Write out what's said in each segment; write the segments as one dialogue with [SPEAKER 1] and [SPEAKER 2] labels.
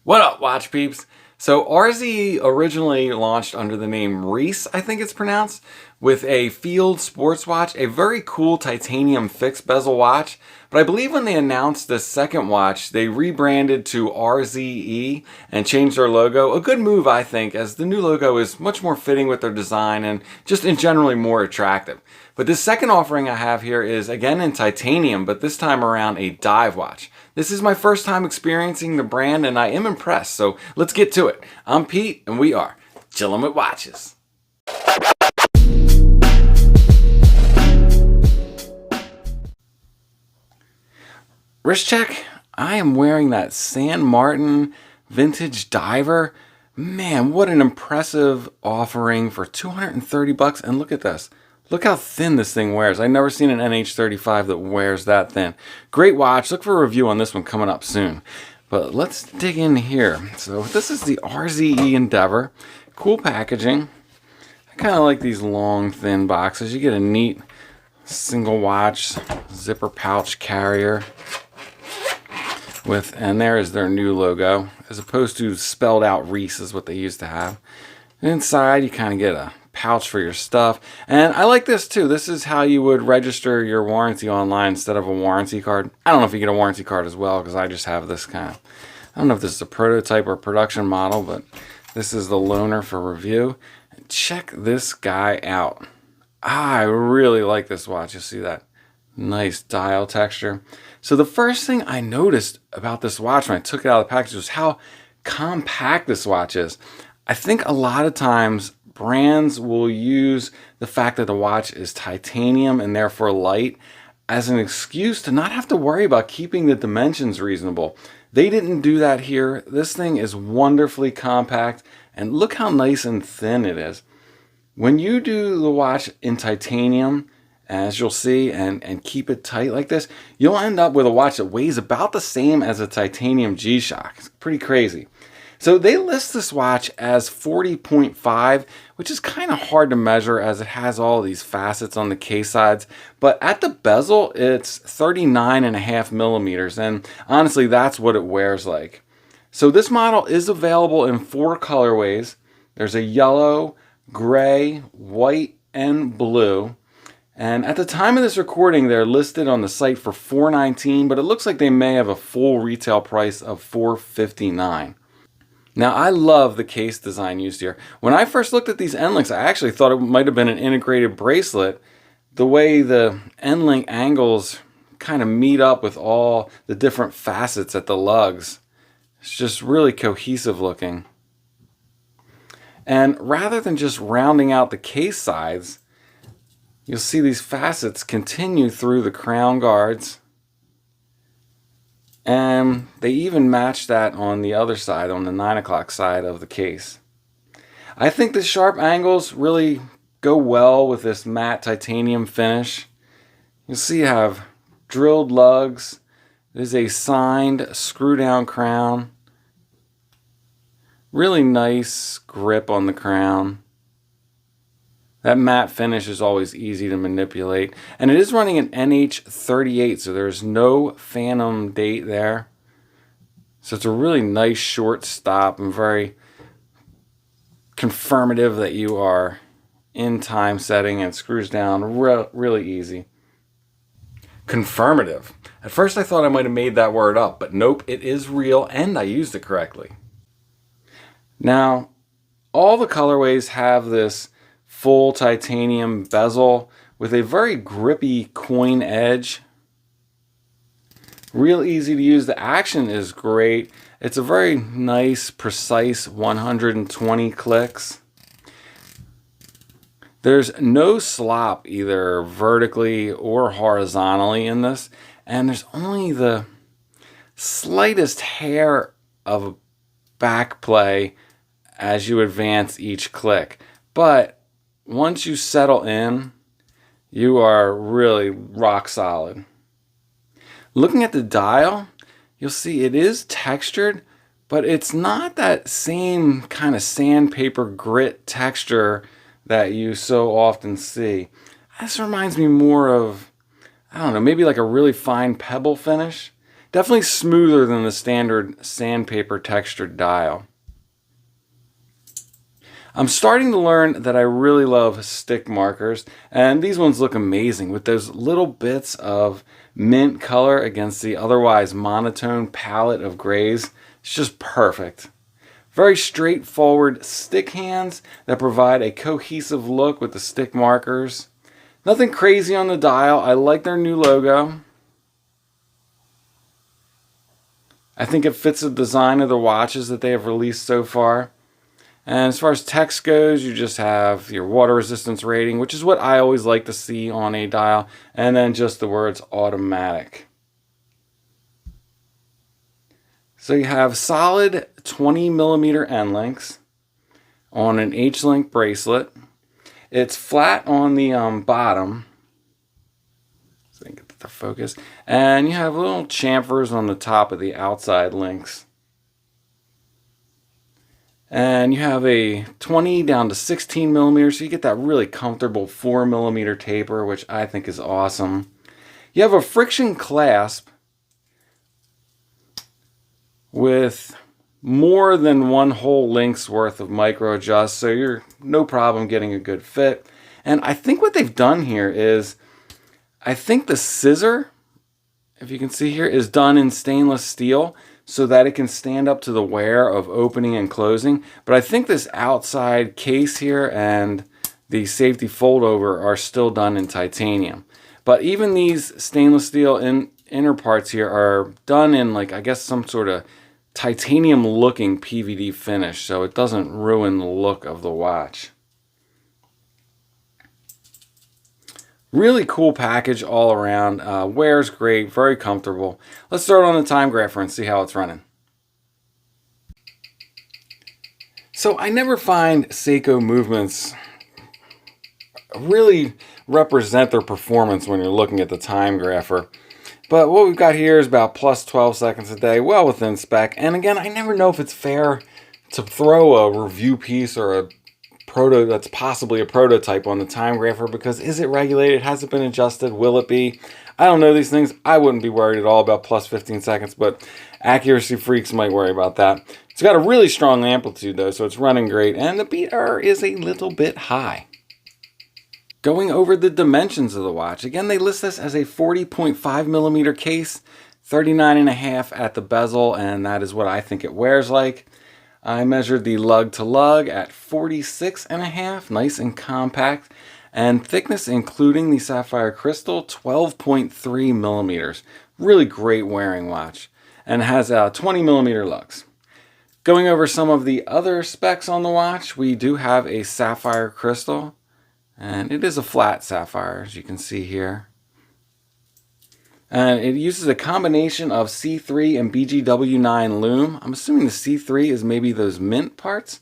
[SPEAKER 1] What up, watch peeps? So RZE originally launched under the name Reise, I think it's pronounced, with a field sports watch, a very cool titanium fixed bezel watch. But I believe when they announced the second watch, they rebranded to RZE and changed their logo. A good move, I think, as the new logo is much more fitting with their design and just in generally more attractive. But this second offering I have here is again in titanium, but this time around a dive watch. This is my first time experiencing the brand and I am impressed, so let's get to it. I'm Pete and we are Chillin' with Watches. Wrist check, I am wearing that San Martin vintage diver. Man, what an impressive offering for 230 bucks. And look at this. Look how thin this thing wears. I've never seen an NH35 that wears that thin. Great watch. Look for a review on this one coming up soon. But let's dig in here. So this is the RZE Endeavor. Cool packaging. I kind of like these long, thin boxes. You get a neat single watch zipper pouch carrier. And there is their new logo, as opposed to spelled out Reise is what they used to have. And inside you kind of get a pouch for your stuff. And I like this too. This is how you would register your warranty online instead of a warranty card. I don't know if you get a warranty card as well, because I just have this kind of, I don't know if this is a prototype or production model, but this is the loaner for review. And check this guy out. I really like this watch. You see that nice dial texture. So the first thing I noticed about this watch when I took it out of the package was how compact this watch is. I think a lot of times brands will use the fact that the watch is titanium and therefore light as an excuse to not have to worry about keeping the dimensions reasonable. They didn't do that here. This thing is wonderfully compact and look how nice and thin it is. When you do the watch in titanium, as you'll see, and keep it tight like this, you'll end up with a watch that weighs about the same as a titanium G-Shock. It's pretty crazy. So they list this watch as 40.5, which is kind of hard to measure as it has all these facets on the case sides. But at the bezel, it's 39.5 millimeters, and honestly, that's what it wears like. So this model is available in 4 colorways. There's a yellow, gray, white, and blue. And at the time of this recording, they're listed on the site for $419, but it looks like they may have a full retail price of $459. Now, I love the case design used here. When I first looked at these end links, I actually thought it might have been an integrated bracelet. The way the end link angles kind of meet up with all the different facets at the lugs. It's just really cohesive looking. And rather than just rounding out the case sides, you'll see these facets continue through the crown guards. And they even match that on the other side, on the 9 o'clock side of the case. I think the sharp angles really go well with this matte titanium finish. You'll see you have drilled lugs. There's a signed screw down crown. Really nice grip on the crown. That matte finish is always easy to manipulate. And it is running an NH38, so there's no phantom date there. So it's a really nice short stop and very confirmative that you are in time setting, and screws down really easy. Confirmative. At first I thought I might have made that word up, but nope, it is real and I used it correctly. Now, all the colorways have this full titanium bezel with a very grippy coin edge. Real easy to use. The action is great. It's a very nice, precise 120 clicks. There's no slop either vertically or horizontally in this, and there's only the slightest hair of back play as you advance each click. But once you settle in, you are really rock solid. Looking at the dial, you'll see it is textured, but it's not that same kind of sandpaper grit texture that you so often see. This reminds me more of, I don't know, maybe like a really fine pebble finish. Definitely smoother than the standard sandpaper textured dial. I'm starting to learn that I really love stick markers, and these ones look amazing with those little bits of mint color against the otherwise monotone palette of grays. It's just perfect. Very straightforward stick hands that provide a cohesive look with the stick markers. Nothing crazy on the dial. I like their new logo. I think it fits the design of the watches that they have released so far. And as far as text goes, you just have your water resistance rating, which is what I always like to see on a dial, and then just the words automatic. So you have solid 20 millimeter end links on an H-link bracelet. It's flat on the bottom, so I can get the focus, and you have little chamfers on the top of the outside links. And you have a 20 down to 16 millimeters, so you get that really comfortable 4 millimeter taper, which I think is awesome. You have a friction clasp with more than one whole link's worth of micro adjust, so you're no problem getting a good fit. And I think what they've done here is, I think the scissor, if you can see here, is done in stainless steel, so that it can stand up to the wear of opening and closing. But I think this outside case here and the safety fold over are still done in titanium. But even these stainless steel inner parts here are done in, like, I guess some sort of titanium looking PVD finish, so it doesn't ruin the look of the watch. Really cool package all around. Wears great, very comfortable. Let's start on the time grapher and see how it's running. So I never find Seiko movements really represent their performance when you're looking at the time grapher. But what we've got here is about plus 12 seconds a day, well within spec. And again, I never know if it's fair to throw a review piece or a that's possibly a prototype on the time grapher, because is it regulated? Has it been adjusted? Will it be? I don't know these things. I wouldn't be worried at all about plus 15 seconds, but accuracy freaks might worry about that. It's got a really strong amplitude though, so it's running great, and the beat error is a little bit high. Going over the dimensions of the watch, again, they list this as a 40.5 millimeter case, 39.5 at the bezel, and that is what I think it wears like. I measured the lug to lug at 46.5, nice and compact, and thickness including the sapphire crystal, 12.3 millimeters. Really great wearing watch, and has 20 millimeter lugs. Going over some of the other specs on the watch, we do have a sapphire crystal, and it is a flat sapphire, as you can see here. And it uses a combination of C3 and BGW9 Lume. I'm assuming the C3 is maybe those mint parts.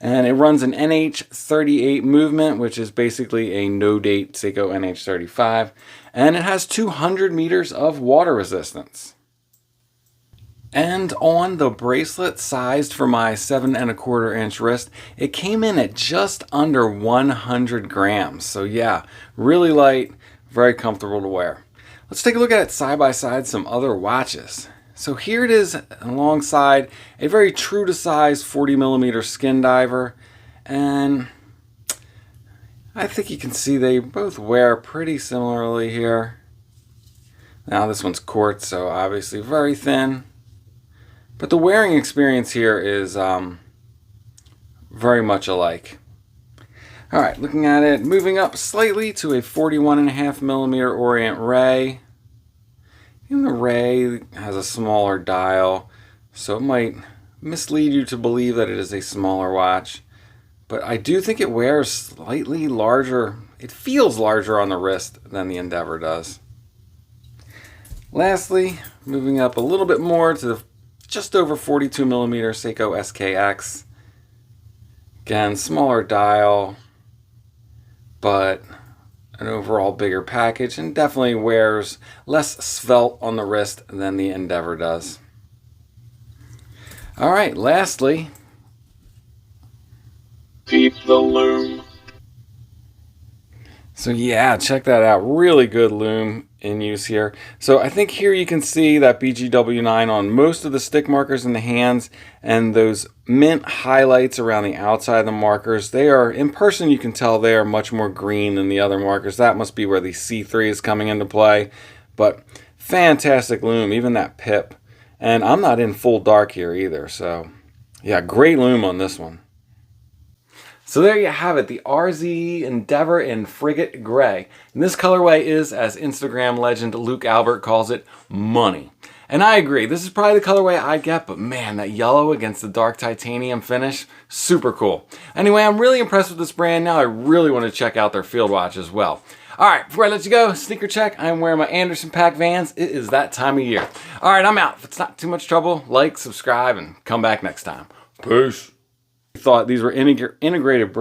[SPEAKER 1] And it runs an NH38 movement, which is basically a no-date Seiko NH35. And it has 200 meters of water resistance. And on the bracelet, sized for my 7¼ inch wrist, it came in at just under 100 grams. So yeah, really light, very comfortable to wear. Let's take a look at it side by side some other watches. So here it is alongside a very true to size 40 millimeter skin diver, and I think you can see they both wear pretty similarly here. Now this one's quartz, so obviously very thin, but the wearing experience here is very much alike. All right, looking at it, moving up slightly to a 41.5 millimeter Orient Ray. And the Ray has a smaller dial, so it might mislead you to believe that it is a smaller watch. But I do think it wears slightly larger. It feels larger on the wrist than the Endeavor does. Lastly, moving up a little bit more to the just over 42 millimeter Seiko SKX. Again, smaller dial, but an overall bigger package, and definitely wears less svelte on the wrist than the Endeavor does. All right, lastly,
[SPEAKER 2] keep the Lume.
[SPEAKER 1] So yeah, check that out. Really good Lume. in use here. So I think here you can see that BGW9 on most of the stick markers in the hands, and those mint highlights around the outside of the markers. They are, in person you can tell they are much more green than the other markers. That must be where the C3 is coming into play. But fantastic lume, even that pip. And I'm not in full dark here either, so yeah, great lume on this one. So there you have it, the RZE Endeavor in Frigate Gray. And this colorway is, as Instagram legend Luke Albert calls it, money. And I agree, this is probably the colorway I get, but man, that yellow against the dark titanium finish, super cool. Anyway, I'm really impressed with this brand. Now I really want to check out their field watch as well. All right, before I let you go, sneaker check. I'm wearing my Anderson .Paak Vans. It is that time of year. All right, I'm out. If it's not too much trouble, like, subscribe, and come back next time. Peace. Thought these were integrated